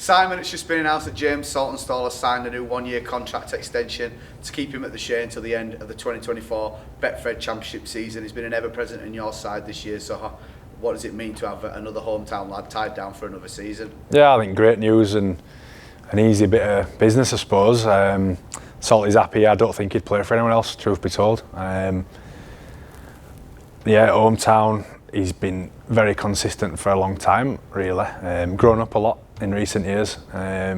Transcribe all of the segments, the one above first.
Simon, it's just been announced that James Saltonstall has signed a new one-year contract extension to keep him at the Shay until the end of the 2024 Betfred Championship season. He's been an ever-present in your side this year, so what does it mean to have another hometown lad tied down for another season? Yeah, I think great news and an easy bit of business, I suppose. Salty's happy. I don't think he'd play for anyone else, truth be told. Yeah, hometown, he's been very consistent for a long time, really. Grown up a lot in recent years,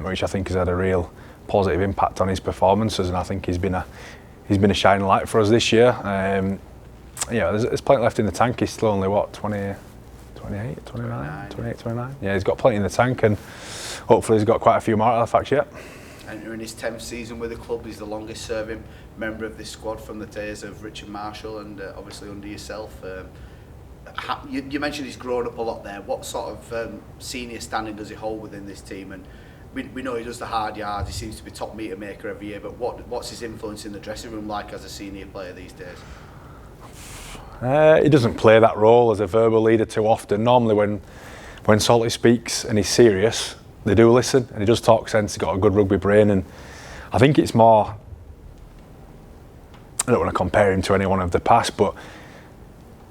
which I think has had a real positive impact on his performances, and I think he's been a shining light for us this year. Yeah, there's plenty left in the tank. He's still only, what, 28, 29? Yeah, he's got plenty in the tank, and hopefully he's got quite a few more at Halifax yet. Entering his 10th season with the club, he's the longest serving member of this squad from the days of Richard Marshall and obviously under yourself. You mentioned he's grown up a lot there. What sort of senior standing does he hold within this team? And we know he does the hard yards, he seems to be top meter maker every year, but what's his influence in the dressing room like as a senior player these days? He doesn't play that role as a verbal leader too often. Normally when Salty speaks and he's serious, they do listen, and he does talk sense. He's got a good rugby brain, and I think it's more, I don't want to compare him to anyone of the past, but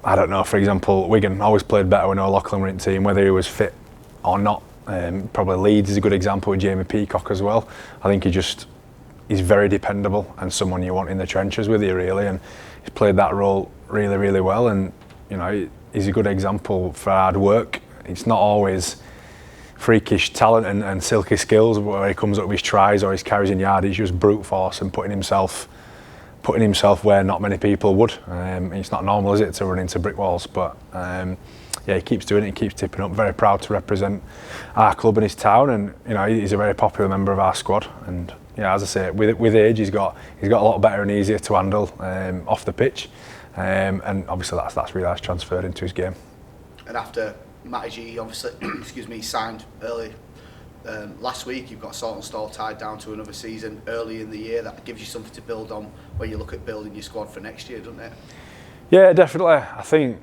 I don't know, for example, Wigan always played better when O'Loughlin were in the team, whether he was fit or not. Probably Leeds is a good example with Jamie Peacock as well. I think he's very dependable and someone you want in the trenches with you, really, and he's played that role really, really well, and you know, he's a good example for hard work. It's not always freakish talent and silky skills where he comes up with his tries or his carries in yard. He's just brute force and putting himself where not many people would. It's not normal, is it, to run into brick walls, but yeah, he keeps doing it, he keeps tipping up. Very proud to represent our club in his town, and you know, he's a very popular member of our squad, and yeah, as I say, with age he's got a lot better and easier to handle off the pitch, and obviously that's really transferred into his game. And after Matty G obviously excuse me, signed early last week, you've got Saltonstall tied down to another season early in the year. That gives you something to build on when you look at building your squad for next year, doesn't it? Yeah, definitely. I think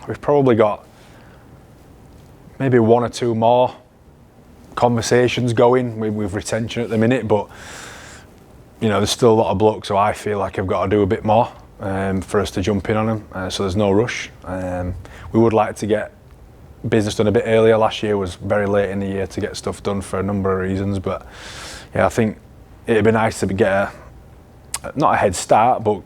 we've probably got maybe one or two more conversations going with retention at the minute, but you know, there's still a lot of blokes who I feel like I've got to do a bit more for us to jump in on them, so there's no rush. We would like to get business done a bit earlier. Last year was very late in the year to get stuff done for a number of reasons, but yeah, I think it'd be nice to get not a head start, but you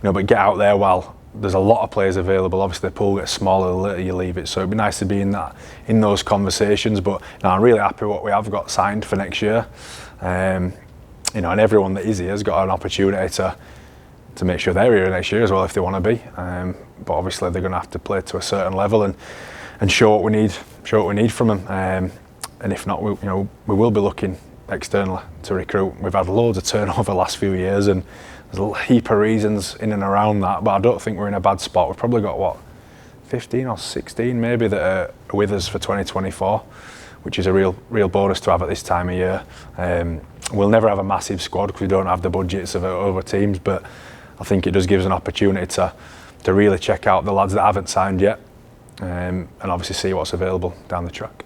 know, but get out there while there's a lot of players available. Obviously the pool gets smaller the later you leave it, so it'd be nice to be in those conversations. But you know, I'm really happy with what we have got signed for next year. You know, and everyone that is here has got an opportunity to make sure they're here next year as well if they want to be. But obviously they're going to have to play to a certain level and show what we need from them. And if not, we will be looking externally to recruit. We've had loads of turnover the last few years, and there's a heap of reasons in and around that. But I don't think we're in a bad spot. We've probably got 15 or 16 maybe that are with us for 2024, which is a real bonus to have at this time of year. We'll never have a massive squad because we don't have the budgets of other teams, but I think it does give us an opportunity to really check out the lads that haven't signed yet, and obviously see what's available down the track.